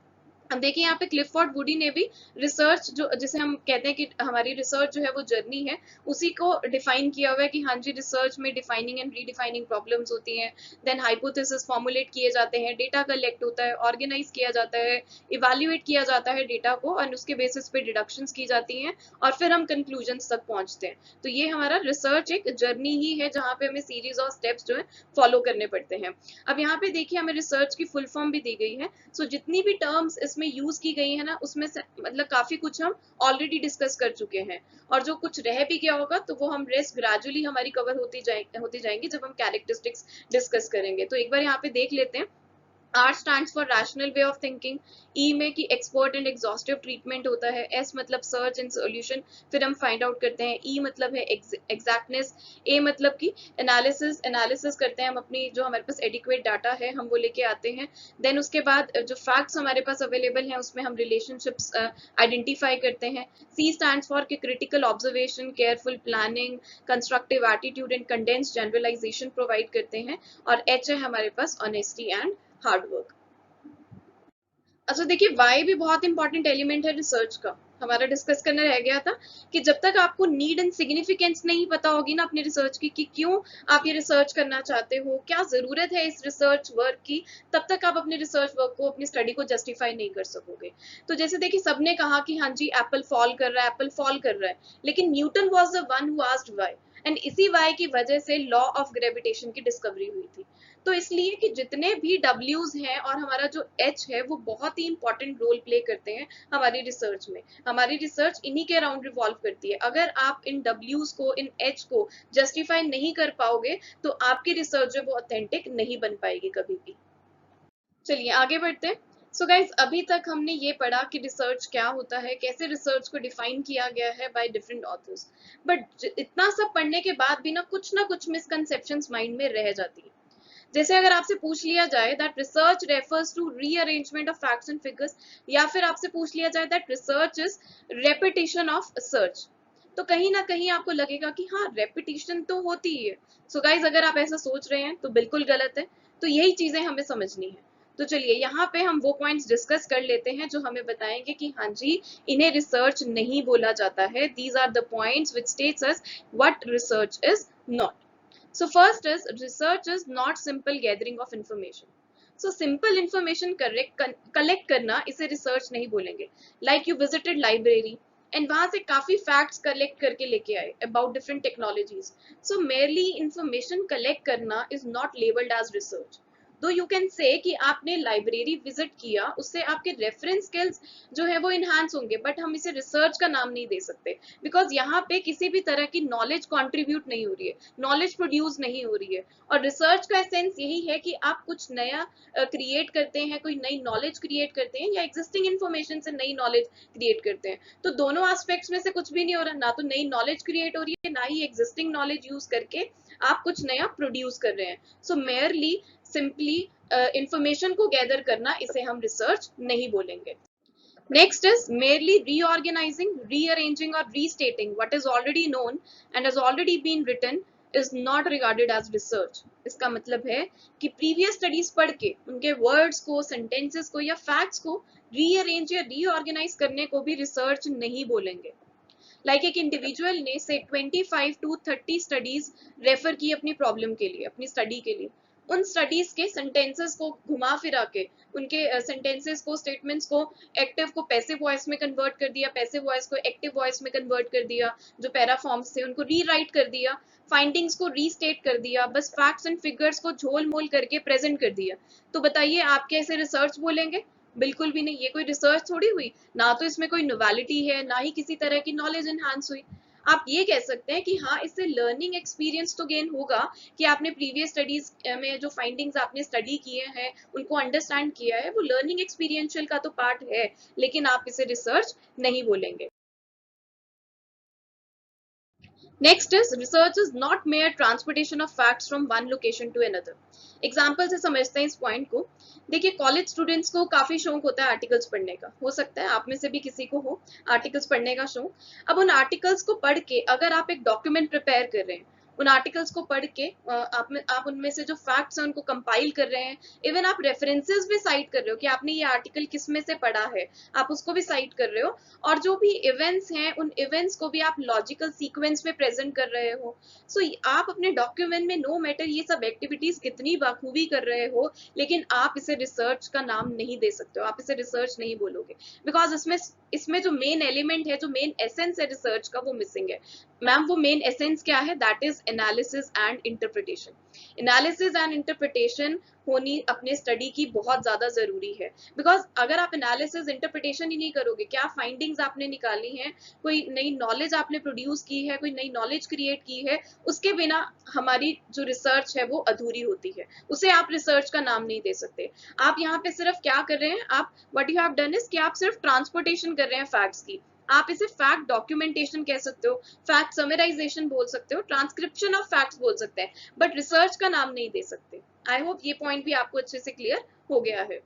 अब देखिए यहाँ पे क्लिफोर्ड वुडी ने भी रिसर्च, जो जिसे हम कहते हैं कि हमारी रिसर्च जो है वो जर्नी है, उसी को डिफाइन किया हुआ है कि हाँ जी रिसर्च में डिफाइनिंग एंड रीडिफाइनिंग प्रॉब्लम्स होती हैं, देन हाइपोथेसिस फॉर्मुलेट किए जाते हैं, डेटा कलेक्ट होता है, ऑर्गेनाइज किया जाता है, इवेल्युएट किया जाता है डेटा को, और उसके बेसिस पे डिडक्शंस की जाती हैं, और फिर हम कंक्लूजन्स तक पहुंचते हैं। तो ये हमारा रिसर्च एक जर्नी ही है जहाँ पे हमें सीरीज ऑफ स्टेप्स जो है फॉलो करने पड़ते हैं। अब यहाँ पे देखिए हमें रिसर्च की फुल फॉर्म भी दी गई है। सो जितनी भी टर्म्स इसमें यूज की गई है ना, उसमें से मतलब काफी कुछ हम ऑलरेडी डिस्कस कर चुके हैं, और जो कुछ रह भी गया होगा तो वो हम रेस्ट ग्रेजुअली हमारी कवर होती जाएंगी जब हम कैरेक्टरिस्टिक्स डिस्कस करेंगे। तो एक बार यहाँ पे देख लेते हैं। R stands for rational way of thinking, E में कि expert and exhaustive treatment होता है, S मतलब search and solution, फिर हम find out करते हैं, E मतलब है exactness, A मतलब कि analysis करते हैं हम, अपनी जो हमारे पास adequate data है हम वो लेके आते हैं, then उसके बाद जो facts हमारे पास available हैं उसमें हम relationships identify करते हैं, C stands for कि critical observation, careful planning, constructive attitude and condensed generalization provide करते हैं, और H है हमारे पास honesty and हार्ड वर्क। अच्छा देखिए, वाई भी बहुत इंपॉर्टेंट एलिमेंट है रिसर्च का। हमारा डिस्कस करना रह गया था कि जब तक आपको नीड एंड सिग्निफिकेंस नहीं पता होगी ना अपनी रिसर्च की, कि क्यों आप ये रिसर्च करना चाहते हो, क्या जरूरत है इस रिसर्च वर्क की, तब तक आप अपने रिसर्च वर्क को, अपनी स्टडी को जस्टिफाई नहीं कर सकोगे। तो जैसे देखिए सबने कहा कि हाँ जी एप्पल फॉल कर रहा है, एप्पल फॉल कर रहा है, लेकिन Newton was the one who asked why, and इसी वाई की वजह से लॉ ऑफ ग्रेविटेशन की डिस्कवरी हुई थी। तो इसलिए कि जितने भी डब्ल्यूज हैं और हमारा जो एच है वो बहुत ही इंपॉर्टेंट रोल प्ले करते हैं हमारी रिसर्च में। हमारी रिसर्च इन्हीं के अराउंड रिवॉल्व करती है। अगर आप इन डब्ल्यूज को, इन एच को जस्टिफाई नहीं कर पाओगे तो आपकी रिसर्च जो वो ऑथेंटिक नहीं बन पाएगी कभी भी। चलिए आगे बढ़ते हैं। सो गाइज, अभी तक हमने ये पढ़ा कि रिसर्च क्या होता है, कैसे रिसर्च को डिफाइन किया गया है बाय डिफरेंट ऑथर्स। बट इतना सब पढ़ने के बाद भी ना कुछ मिसकंसेप्शंस माइंड में रह जाती है। जैसे अगर आपसे पूछ लिया जाए that research refers to rearrangement of facts and figures, या फिर आपसे पूछ लिया जाए that research is repetition of search, तो कहीं ना कहीं आपको लगेगा कि हाँ, रेपिटेशन तो होती ही है। सो गाइज, अगर आप ऐसा सोच रहे हैं तो बिल्कुल गलत है। तो यही चीजें हमें समझनी है। तो चलिए यहाँ पे हम वो पॉइंट्स डिस्कस कर लेते हैं जो हमें बताएंगे कि हाँ जी, इन्हें रिसर्च नहीं बोला जाता है। These are the points which states us what research is not. So first is, research is not simple gathering of information. So simple information collect करना, इसे research नहीं बोलेंगे. Like you visited library and वहां से काफी facts collect करके लेके आए about different technologies. So merely information collect करना is not labeled as research. तो यू कैन से कि आपने लाइब्रेरी विजिट किया, उससे आपके रेफरेंस स्किल्स जो है वो इनहांस होंगे, बट हम इसे रिसर्च का नाम नहीं दे सकते, बिकॉज यहाँ पे किसी भी तरह की नॉलेज कॉन्ट्रीब्यूट नहीं हो रही है, नॉलेज प्रोड्यूस नहीं हो रही है। और रिसर्च का एसेंस यही है कि आप कुछ नया क्रिएट करते हैं, कोई नई नॉलेज क्रिएट करते हैं, या एग्जिस्टिंग इन्फॉर्मेशन से नई नॉलेज क्रिएट करते हैं। तो दोनों एस्पेक्ट्स में से कुछ भी नहीं हो रहा, ना तो नई नॉलेज क्रिएट हो रही है, ना ही एग्जिस्टिंग नॉलेज यूज करके आप कुछ नया प्रोड्यूस कर रहे हैं। सो मेयरली सिंपली इंफॉर्मेशन को गैदर करना, इसे हम रिसर्च नहीं बोलेंगे। Next is merely reorganizing, rearranging or restating what is already known and has already been written is not regarded as research. इसका मतलब है कि previous studies पढ़ के उनके words को, sentences को या facts को rearrange या reorganize करने को भी research नहीं बोलेंगे। Like एक इंडिविजुअल ने से 25 to 30 स्टडीज रेफर की अपनी प्रॉब्लम के लिए, अपनी स्टडी के लिए, उन स्टडीज के सेंटेंसेस को घुमा फिरा के, उनके सेंटेंसेस को, स्टेटमेंट्स को, एक्टिव को पैसिव वॉइस में कन्वर्ट कर दिया, पैसिव वॉइस को एक्टिव वॉइस में कन्वर्ट कर दिया, जो पैराफॉर्म्स थे उनको रीराइट कर दिया, फाइंडिंग्स को रीस्टेट कर दिया, बस फैक्ट्स एंड फिगर्स को झोल मोल करके प्रेजेंट कर दिया। तो बताइए, आप कैसे रिसर्च बोलेंगे? बिल्कुल भी नहीं। ये कोई रिसर्च थोड़ी हुई, ना तो इसमें कोई नोवेलिटी है, ना ही किसी तरह की नॉलेज एनहांस हुई। आप ये कह सकते हैं कि हाँ, इससे लर्निंग एक्सपीरियंस तो गेन होगा कि आपने प्रीवियस स्टडीज में जो फाइंडिंग्स आपने स्टडी किए हैं उनको अंडरस्टैंड किया है, वो लर्निंग एक्सपीरियंशियल का तो पार्ट है, लेकिन आप इसे रिसर्च नहीं बोलेंगे। Next is, research is not mere transportation of facts from one location to another. Example से समझते हैं इस पॉइंट को। देखिए, कॉलेज स्टूडेंट्स को काफी शौक होता है आर्टिकल्स पढ़ने का, हो सकता है आप में से भी किसी को हो आर्टिकल्स पढ़ने का शौक। अब उन आर्टिकल्स को पढ़ के अगर आप एक डॉक्यूमेंट प्रिपेयर कर रहे हैं, उन आर्टिकल्स को पढ़ के आप उनमें से जो फैक्ट्स हैं उनको कंपाइल कर रहे हैं, इवन आप रेफरेंसेस भी साइट कर रहे हो कि आपने ये आर्टिकल किस में से पढ़ा है, आप उसको भी साइट कर रहे हो, और जो भी इवेंट्स हैं उन इवेंट्स को भी आप लॉजिकल सीक्वेंस में प्रेजेंट कर रहे हो। सो आप अपने डॉक्यूमेंट में नो मैटर ये सब एक्टिविटीज कितनी बखूबी कर रहे हो, लेकिन आप इसे रिसर्च का नाम नहीं दे सकते हो, आप इसे रिसर्च नहीं बोलोगे, बिकॉज इसमें जो मेन एलिमेंट है, जो मेन एसेंस है रिसर्च का, वो मिसिंग है। मैम, वो मेन एसेंस क्या है? That is analysis and interpretation. Analysis and interpretation होनी अपने स्टडी की बहुत ज्यादा जरूरी है, बिकॉज अगर आप एनालिसिस इंटरप्रिटेशन ही नहीं करोगे, क्या फाइंडिंग्स आपने निकाली हैं, कोई नई नॉलेज आपने प्रोड्यूस की है, कोई नई नॉलेज क्रिएट की है, उसके बिना हमारी जो रिसर्च है वो अधूरी होती है, उसे आप रिसर्च का नाम नहीं दे सकते। आप यहाँ पे सिर्फ क्या कर रहे हैं, आप what you have done is कि आप सिर्फ ट्रांसपोर्टेशन कर रहे हैं फैक्ट्स की। आप इसे फैक्ट डॉक्यूमेंटेशन कह सकते हो, फैक्ट समराइजेशन बोल सकते हो, ट्रांसक्रिप्शन ऑफ फैक्ट्स बोल सकते हैं, बट रिसर्च का नाम नहीं दे सकते। आई होप ये पॉइंट भी आपको अच्छे से क्लियर हो गया है।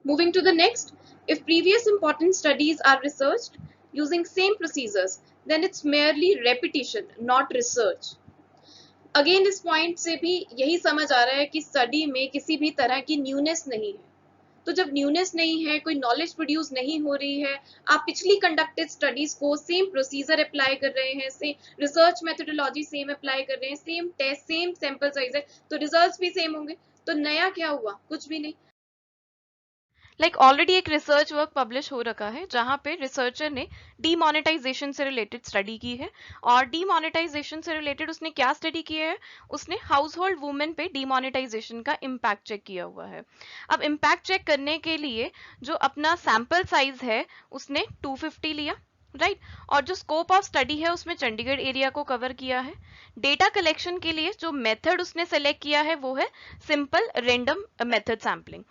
Moving to the next, if previous important studies are researched using same procedures, then it's merely repetition, not research. Again इस पॉइंट से भी यही समझ आ रहा है कि स्टडी में किसी भी तरह की न्यूनेस नहीं है। तो जब न्यूनेस नहीं है, कोई नॉलेज प्रोड्यूस नहीं हो रही है, आप पिछली कंडक्टेड स्टडीज को सेम प्रोसीजर अप्लाई कर रहे हैं, same research methodology same apply कर रहे हैं, same test, same sample size है, तो रिजल्ट्स भी सेम होंगे। तो नया क्या हुआ? कुछ भी नहीं। ऑलरेडी एक रिसर्च वर्क पब्लिश हो रखा है जहां पे रिसर्चर ने डीमोनेटाइजेशन से रिलेटेड स्टडी की है। और डीमोनेटाइजेशन से रिलेटेड उसने क्या स्टडी की है? उसने हाउस होल्ड वुमेन पे डीमोनेटाइजेशन का इम्पैक्ट चेक किया हुआ है। अब इम्पैक्ट चेक करने के लिए जो अपना सैंपल साइज है उसने 250 लिया, राइट। और जो स्कोप ऑफ स्टडी है उसमें चंडीगढ़ एरिया को कवर किया है। डेटा कलेक्शन के लिए जो मेथड उसने सेलेक्ट किया है वो है सिंपल रेंडम मेथड सैम्पलिंग।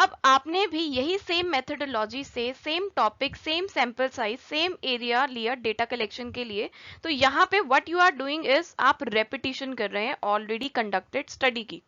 अब आपने भी यही सेम मेथोडोलॉजी से same topic, same sample size, same area लिया डेटा कलेक्शन के लिए। तो यहाँ पे what you are doing is आप रेपिटेशन कर रहे हैं ऑलरेडी कंडक्टेड स्टडी की।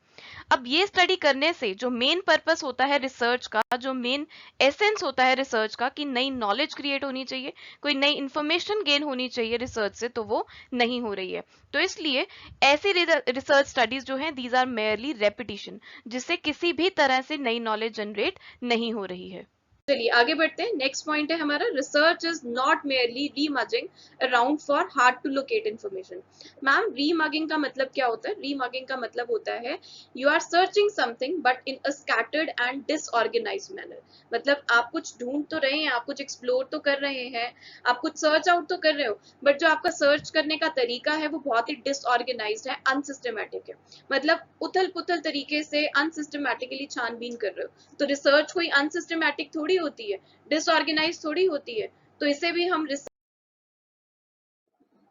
अब ये स्टडी करने से जो मेन पर्पस होता है रिसर्च का, जो मेन एसेंस होता है रिसर्च का कि नई नॉलेज क्रिएट होनी चाहिए, कोई नई इंफॉर्मेशन गेन होनी चाहिए रिसर्च से, तो वो नहीं हो रही है। तो इसलिए ऐसी रिसर्च स्टडीज जो हैं दीज आर मेयरली रेपिटिशन, जिससे किसी भी तरह से नई नॉलेज जनरेट नहीं हो रही है। चलिए आगे बढ़ते हैं। नेक्स्ट पॉइंट है हमारा, research is not merely rummaging around for hard to locate information. Ma'am rummaging का मतलब क्या होता है? रीमगिंग का मतलब होता है you are searching something but in a scattered and disorganized manner. मतलब आप कुछ ढूंढ तो रहे हैं, आप कुछ एक्सप्लोर तो कर रहे हैं, आप कुछ सर्च आउट तो कर रहे हो, बट जो आपका सर्च करने का तरीका है वो बहुत ही डिसऑर्गेनाइज्ड है, अनसिस्टमेटिक है। मतलब उथल पुथल तरीके से अनसिस्टमेटिकली छानबीन कर रहे हो। तो रिसर्च कोई अनसिस्टमेटिक थोड़ी होती है, डिसऑर्गेनाइज थोड़ी होती है। तो इसे भी हम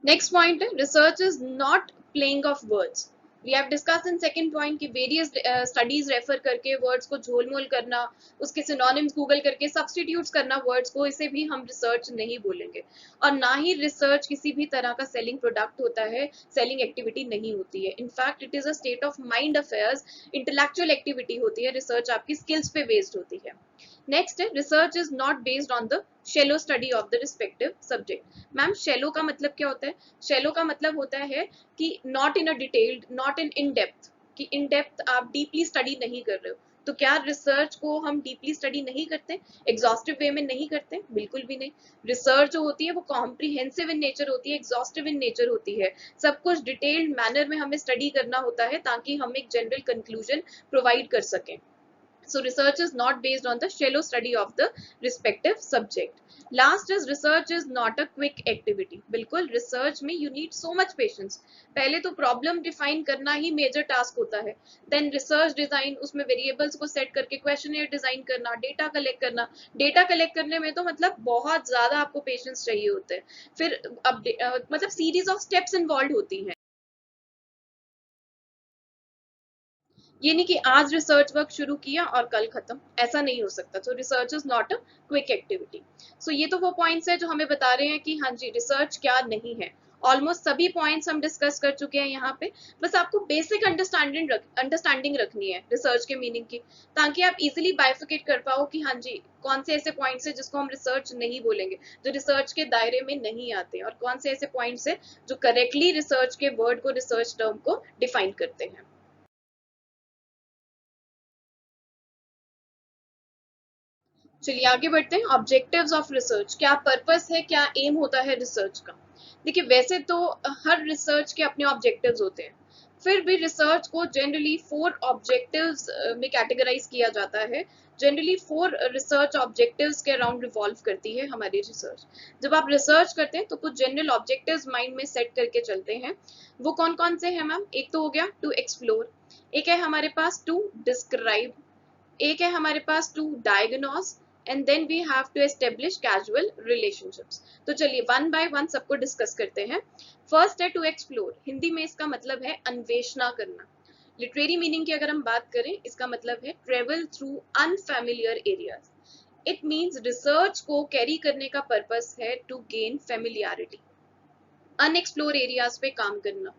नेक्स्ट पॉइंट है, research is not playing of words. We have discuss in second point कि वेरियस स्टडीज रेफर करके वर्ड्स को झोलमोल करना, उसके सिनोनिम्स गूगल करके सब्स्टिट्यूट्स करना वर्ड्स को, इसे भी हम रिसर्च नहीं बोलेंगे। और ना ही रिसर्च किसी भी तरह का सेलिंग प्रोडक्ट होता है, सेलिंग एक्टिविटी नहीं होती है। In fact it is a state of mind affairs, intellectual activity होती है। रिसर्च आपकी स्किल्स पे बेस्ड होती है। नेक्स्ट है, research is not based on the shallow study of the respective subject. Ma'am shallow का मतलब क्या होता है? शेलो का मतलब होता है कि not in a detailed, not in depth, कि इन डेप्थ आप डीपली स्टडी नहीं कर रहे हो। तो क्या रिसर्च को हम डीपली स्टडी नहीं करते, एग्जॉस्टिव वे में नहीं करते? बिल्कुल भी नहीं। रिसर्च जो होती है वो कॉम्प्रिहेंसिव इन नेचर होती है, एग्जॉस्टिव इन नेचर होती है। सब कुछ डिटेल्ड मैनर में हमें स्टडी करना होता है ताकि हम एक जनरल कंक्लूजन प्रोवाइड कर सकें। So research is not based on the shallow study of the respective subject. Last is, research is not a quick activity. बिल्कुल research में you need so much patience. पहले तो problem define करना ही major task होता है, then research design, उसमें variables को set करके questionnaire design करना, data collect करना। data collect करने में तो मतलब बहुत ज्यादा आपको patience चाहिए होता है। फिर अब मतलब series of steps involved होती हैं। ये नहीं कि आज रिसर्च वर्क शुरू किया और कल खत्म, ऐसा नहीं हो सकता। तो research is not a quick activity. So ये तो वो पॉइंट्स है जो हमें बता रहे हैं कि हाँ जी रिसर्च क्या नहीं है। ऑलमोस्ट सभी पॉइंट्स हम डिस्कस कर चुके हैं यहाँ पे। बस आपको बेसिक अंडरस्टैंडिंग रखनी है रिसर्च के मीनिंग की, ताकि आप इजिली बाइफिकेट कर पाओ कि हाँ जी कौन से ऐसे पॉइंट्स है जिसको हम रिसर्च नहीं बोलेंगे, जो रिसर्च के दायरे में नहीं आते, और कौन से ऐसे पॉइंट्स है जो करेक्टली रिसर्च के वर्ड को, रिसर्च टर्म को डिफाइन करते हैं। चलिए आगे बढ़ते हैं। ऑब्जेक्टिव्स ऑफ रिसर्च, क्या पर्पस है, क्या एम होता है रिसर्च का? देखिए वैसे तो हर रिसर्च के अपने ऑब्जेक्टिव्स होते हैं, फिर भी रिसर्च को जनरली 4 ऑब्जेक्टिव्स में कैटेगराइज किया जाता है। जनरली 4 रिसर्च ऑब्जेक्टिव्स के अराउंड रिवॉल्व करती है हमारी रिसर्च। जब आप रिसर्च करते हैं तो कुछ जनरल ऑब्जेक्टिव्स माइंड में सेट करके चलते हैं। वो कौन कौन से हैं मैम? एक तो हो गया टू एक्सप्लोर, एक है हमारे पास टू डिस्क्राइब, एक है हमारे पास to diagnose, and then we have to establish casual relationships. तो चलिए वन बाय वन सबको डिस्कस करते हैं। फर्स्ट है टू एक्सप्लोर, हिंदी में इसका मतलब है अन्वेषणा करना। लिटरेरी मीनिंग की अगर हम बात करें, इसका मतलब है travel through unfamiliar areas. It means research को कैरी करने का पर्पस है to gain familiarity, unexplore areas पे काम करना,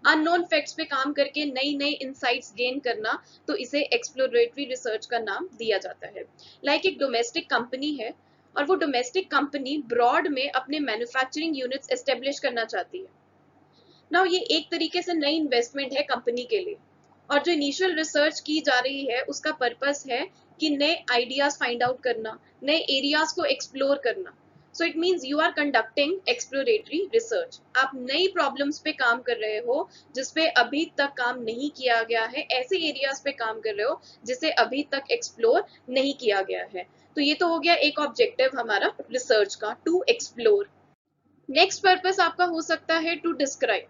अननोन फैक्ट्स पे काम करके नई नई इंसाइट्स गेन करना। तो इसे एक्सप्लोरेटरी रिसर्च का नाम दिया जाता है। लाइक एक डोमेस्टिक कंपनी है और वो डोमेस्टिक कंपनी ब्रॉड में अपने मैन्युफैक्चरिंग यूनिट्स एस्टेब्लिश करना चाहती है। नाउ ये एक तरीके से नई इन्वेस्टमेंट है कंपनी के लिए, और जो इनिशियल रिसर्च की जा रही है उसका पर्पस है कि नए आइडियाज फाइंड आउट करना, नए एरियाज को एक्सप्लोर करना। So it means you are conducting exploratory research. आप नई प्रॉब्लम्स पे काम कर रहे हो जिसपे अभी तक काम नहीं किया गया है, ऐसे एरियाज पे काम कर रहे हो जिसे अभी तक एक्सप्लोर नहीं किया गया है। तो ये तो हो गया एक ऑब्जेक्टिव हमारा रिसर्च का, टू एक्सप्लोर। नेक्स्ट पर्पस आपका हो सकता है टू डिस्क्राइब।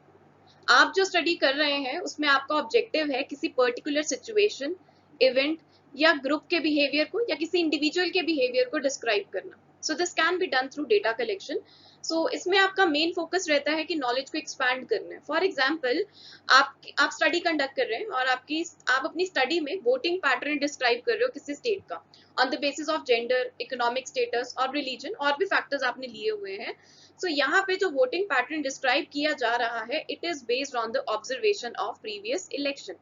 आप जो स्टडी कर रहे हैं उसमें आपका ऑब्जेक्टिव है किसी पर्टिकुलर सिचुएशन, इवेंट या ग्रुप के बिहेवियर को या किसी इंडिविजुअल के बिहेवियर को डिस्क्राइब करना। So this can be done through data collection. So इसमें आपका मेन फोकस रहता है कि नॉलेज को एक्सपैंड करना है। फॉर एग्जाम्पल, आप स्टडी कंडक्ट कर रहे हैं और आप अपनी स्टडी में वोटिंग पैटर्न डिस्क्राइब कर रहे हो किसी स्टेट का on the basis of gender, economic status और रिलीजन, और भी फैक्टर्स आपने लिए हुए हैं। सो यहाँ पे जो वोटिंग पैटर्न डिस्क्राइब किया जा रहा है, it is based on the observation of previous election.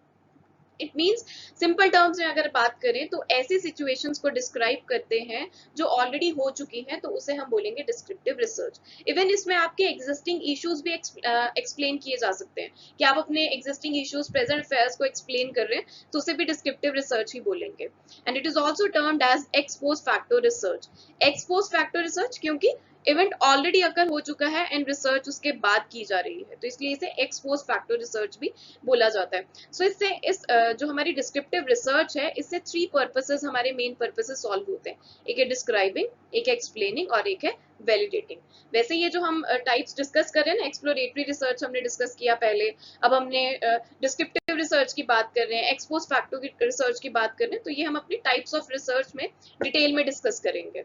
It means, simple terms में अगर बात करें तो ऐसी सिचुएशंस को डिस्क्राइब करते हैं जो ऑलरेडी हो चुकी हैं, तो उसे हम बोलेंगे डिस्क्रिप्टिव रिसर्च। इवन इसमें आपके एग्जिस्टिंग इश्यूज भी एक्सप्लेन किए जा सकते हैं कि आप अपने एग्जिस्टिंग इश्यूज, प्रेजेंट अफेयर्स को एक्सप्लेन कर रहे हैं, तो उसे भी डिस्क्रिप्टिव रिसर्च ही बोलेंगे। And it is also termed as ex post facto research. Ex post facto research क्योंकि इवेंट ऑलरेडी अकर हो चुका है एंड रिसर्च उसके बाद की जा रही है, तो इसलिए इसे एक्स पोस्ट फैक्टो रिसर्च भी बोला जाता है। सो इससे जो हमारी डिस्क्रिप्टिव रिसर्च है, इससे थ्री पर्पसेस, हमारे मेन पर्पसेस सॉल्व होते हैं। एक है डिस्क्राइबिंग, एक है एक्सप्लेनिंग और एक है वैलिडेटिंग। वैसे ये जो हम टाइप्स डिस्कस कर रहे हैं ना, एक्सप्लोरेटरी रिसर्च हमने डिस्कस किया पहले, अब हमने डिस्क्रिप्टिव रिसर्च की बात कर रहे हैं, एक्स पोस्ट फैक्टो की रिसर्च की बात कर रहे हैं, तो ये हम अपनी टाइप्स ऑफ रिसर्च में डिटेल में डिस्कस करेंगे।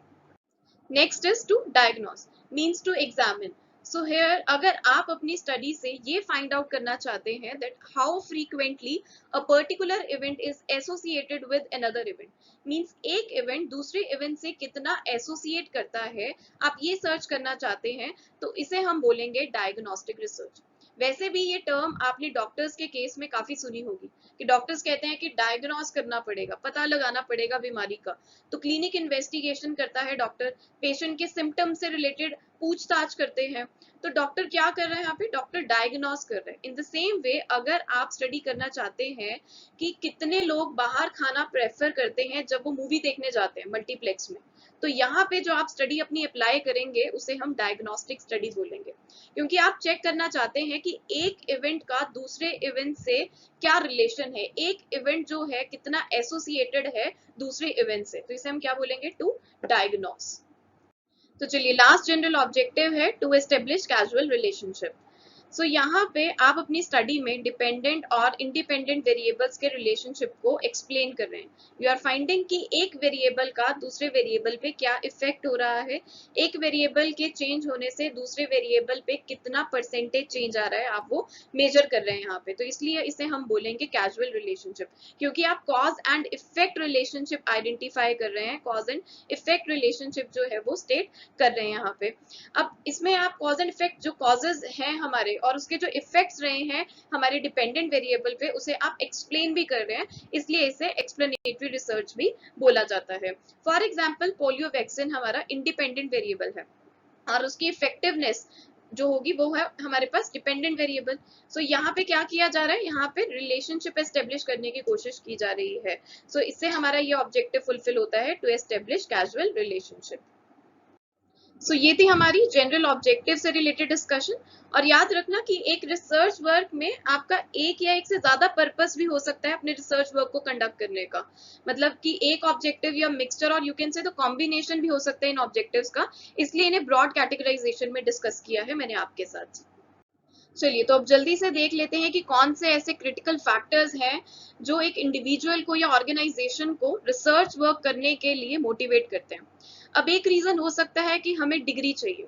Next is to diagnose, means to examine. So here अगर आप अपनी स्टडी से ये फाइंड आउट करना चाहते हैं that how frequently a particular event is associated with another event, means एक इवेंट दूसरे इवेंट से कितना एसोसिएट करता है, आप ये सर्च करना चाहते हैं, तो इसे हम बोलेंगे डायग्नोस्टिक रिसर्च। वैसे भी ये टर्म आपने डॉक्टर्स के केस में काफी सुनी होगी कि डॉक्टर्स कहते हैं कि डायग्नोस करना पड़ेगा, पता लगाना पड़ेगा बीमारी का। तो क्लिनिक इन्वेस्टिगेशन करता है डॉक्टर, पेशेंट के सिम्टम से रिलेटेड पूछताछ करते हैं। तो डॉक्टर क्या कर रहे हैं यहाँ पे, डॉक्टर डायग्नोस कर रहे हैं। इन द सेम वे अगर आप स्टडी करना चाहते हैं कि कितने लोग बाहर खाना प्रेफर करते हैं जब वो मूवी देखने जाते हैं मल्टीप्लेक्स में, तो यहाँ पे जो आप स्टडी अपनी अप्लाई करेंगे उसे हम डायग्नोस्टिक स्टडी बोलेंगे, क्योंकि आप चेक करना चाहते हैं कि एक इवेंट का दूसरे इवेंट से क्या रिलेशन है, एक इवेंट जो है कितना एसोसिएटेड है दूसरे इवेंट से, तो इसे हम क्या बोलेंगे, टू डायग्नोस। तो चलिए, लास्ट जनरल ऑब्जेक्टिव है to establish casual relationship. So यहाँ पे आप अपनी स्टडी में डिपेंडेंट और इंडिपेंडेंट वेरिएबल्स के रिलेशनशिप को एक्सप्लेन कर रहे हैं। यू आर फाइंडिंग कि एक वेरिएबल का दूसरे वेरिएबल पे क्या इफेक्ट हो रहा है, एक वेरिएबल के चेंज होने से दूसरे वेरिएबल पे कितना परसेंटेज चेंज आ रहा है, आप वो मेजर कर रहे हैं यहाँ पे, तो इसलिए इसे हम बोलेंगे कैजुअल रिलेशनशिप, क्योंकि आप cause and effect relationship identify कर रहे हैं, कॉज एंड इफेक्ट रिलेशनशिप जो है वो स्टेट कर रहे हैं यहाँ पे। अब इसमें आप कॉज एंड इफेक्ट, जो कॉजेज हैं हमारे और उसके जो इफेक्ट्स रहे हैं हमारे डिपेंडेंट वेरिएबल पे, उसे आप एक्सप्लेन भी कर रहे हैं, इसलिए इसे एक्सप्लेनेटरी रिसर्च भी बोला जाता है। फॉर एग्जांपल, पोलियो वैक्सीन हमारा इंडिपेंडेंट वेरिएबल है और उसकी इफेक्टिवनेस जो होगी वो है हमारे पास डिपेंडेंट वेरिएबल। सो यहाँ पे क्या किया जा रहा है, यहाँ पे रिलेशनशिप एस्टेब्लिश करने की कोशिश की जा रही है। सो इससे हमारा ये ऑब्जेक्टिव फुलफिल होता है, टू एस्टेब्लिश कैजुअल रिलेशनशिप। सो ये थी हमारी जनरल ऑब्जेक्टिव से रिलेटेड डिस्कशन। और याद रखना कि एक रिसर्च वर्क में आपका एक या एक से ज्यादा पर्पस भी हो सकता है अपने रिसर्च वर्क को कंडक्ट करने का, मतलब कि एक ऑब्जेक्टिव या मिक्सचर और यू कैन से तो कॉम्बिनेशन भी हो सकता है इन ऑब्जेक्टिव्स का, इसलिए इन्हें ब्रॉड कैटेगराइजेशन में डिस्कस किया है मैंने आपके साथ। चलिए, तो अब जल्दी से देख लेते हैं कि कौन से ऐसे क्रिटिकल फैक्टर्स हैं जो एक इंडिविजुअल को या ऑर्गेनाइजेशन को रिसर्च वर्क करने के लिए मोटिवेट करते हैं। अब एक रीजन हो सकता है कि हमें डिग्री चाहिए,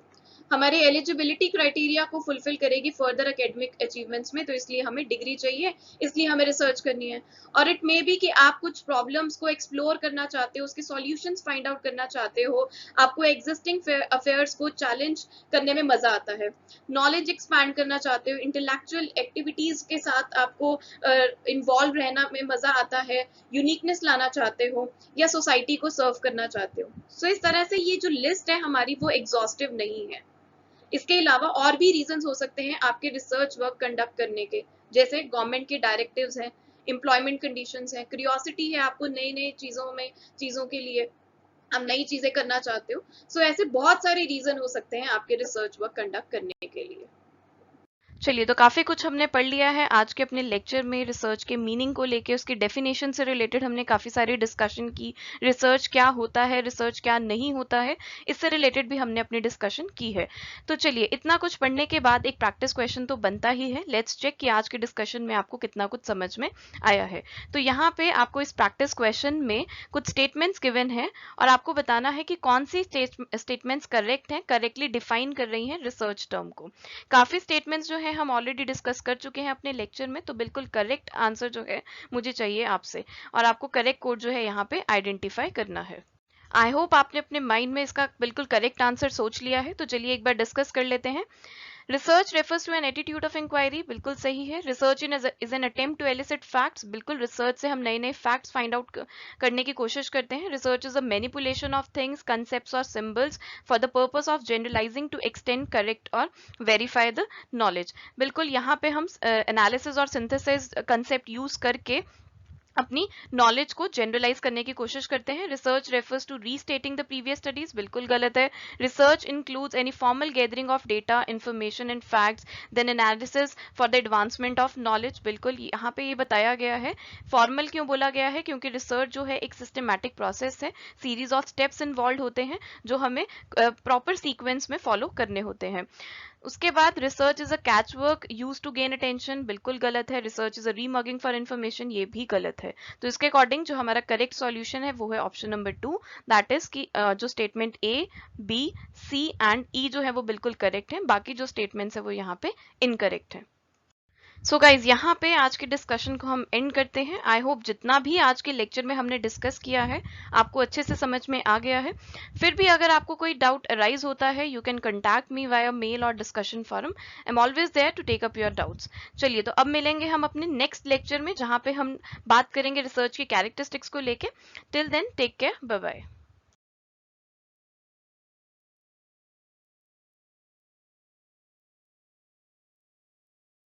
हमारे एलिजिबिलिटी क्राइटेरिया को फुलफिल करेगी फर्दर एकेडमिक अचीवमेंट्स में, तो इसलिए हमें डिग्री चाहिए, इसलिए हमें रिसर्च करनी है। और इट मे बी कि आप कुछ प्रॉब्लम्स को एक्सप्लोर करना चाहते हो, उसके सॉल्यूशंस फाइंड आउट करना चाहते हो, आपको एग्जिस्टिंग अफेयर्स को चैलेंज करने में मजा आता है, नॉलेज एक्सपैंड करना चाहते हो, इंटेलेक्चुअल एक्टिविटीज के साथ आपको इन्वॉल्व रहना में मजा आता है, यूनिकनेस लाना चाहते हो, या सोसाइटी को सर्व करना चाहते हो। सो इस तरह से ये जो लिस्ट है हमारी वो एग्जॉस्टिव नहीं है। इसके अलावा और भी रीजंस हो सकते हैं आपके रिसर्च वर्क कंडक्ट करने के, जैसे गवर्नमेंट के डायरेक्टिव्स हैं, एम्प्लॉयमेंट कंडीशंस हैं, क्यूरियोसिटी है आपको नई नई चीजों के लिए, आप नई चीजें करना चाहते हो। सो ऐसे बहुत सारे रीजन हो सकते हैं आपके रिसर्च वर्क कंडक्ट करने के लिए। चलिए, तो काफ़ी कुछ हमने पढ़ लिया है आज के अपने लेक्चर में। रिसर्च के मीनिंग को लेके, उसकी डेफिनेशन से रिलेटेड हमने काफ़ी सारी डिस्कशन की। रिसर्च क्या होता है, रिसर्च क्या नहीं होता है, इससे रिलेटेड भी हमने अपनी डिस्कशन की है। तो चलिए, इतना कुछ पढ़ने के बाद एक प्रैक्टिस क्वेश्चन तो बनता ही है। लेट्स चेक कि आज के डिस्कशन में आपको कितना कुछ समझ में आया है। तो यहाँ पे आपको इस प्रैक्टिस क्वेश्चन में कुछ स्टेटमेंट्स गिवन है और आपको बताना है कि कौन सी स्टेटमेंट्स करेक्ट हैं, करेक्टली डिफाइन कर रही हैं रिसर्च टर्म को। काफ़ी स्टेटमेंट्स जो है हम ऑलरेडी डिस्कस कर चुके हैं अपने लेक्चर में, तो बिल्कुल करेक्ट आंसर जो है मुझे चाहिए आपसे, और आपको करेक्ट कोड जो है यहाँ पे आइडेंटिफाई करना है। आई होप आपने अपने माइंड में इसका बिल्कुल करेक्ट आंसर सोच लिया है। तो चलिए एक बार डिस्कस कर लेते हैं। Research refers to an attitude of inquiry, बिल्कुल सही है। Research is an attempt to elicit facts, बिल्कुल रिसर्च से हम नए नए फैक्ट्स फाइंड आउट करने की कोशिश करते हैं। Research is a manipulation of things, concepts और symbols for the purpose of generalising to extend, correct और वेरीफाई द नॉलेज। बिल्कुल यहाँ पे हम एनालिसिस और सिंथेसिस कंसेप्ट यूज करके अपनी नॉलेज को जनरलाइज करने की कोशिश करते हैं। Research refers to restating the previous studies, बिल्कुल गलत है। Research includes any formal gathering of data, information and facts, then analysis for the advancement of knowledge, बिल्कुल यहाँ पे ये बताया गया है। फॉर्मल क्यों बोला गया है? क्योंकि रिसर्च जो है एक सिस्टमैटिक प्रोसेस है, सीरीज ऑफ स्टेप्स इन्वॉल्व होते हैं जो हमें प्रॉपर सीक्वेंस में फॉलो करने होते हैं। उसके बाद research is a catch work use to gain attention, बिल्कुल गलत है। Research is a rummaging for information, ये भी गलत है। तो इसके अकॉर्डिंग जो हमारा करेक्ट सॉल्यूशन है वो है ऑप्शन नंबर 2, दैट इज कि जो statement A, B, C and E जो है वो बिल्कुल करेक्ट है, बाकी जो स्टेटमेंट्स है वो यहाँ पे इनकरेक्ट है। सो गाइज, यहाँ पे आज के डिस्कशन को हम एंड करते हैं। आई होप जितना भी आज के लेक्चर में हमने डिस्कस किया है आपको अच्छे से समझ में आ गया है। फिर भी अगर आपको कोई डाउट अराइज होता है, you can contact me via mail और discussion forum. I am always there to take up your doubts. चलिए, तो अब मिलेंगे हम अपने नेक्स्ट लेक्चर में, जहाँ पे हम बात करेंगे रिसर्च की कैरेक्टरिस्टिक्स को लेके। Till then, take care, bye bye.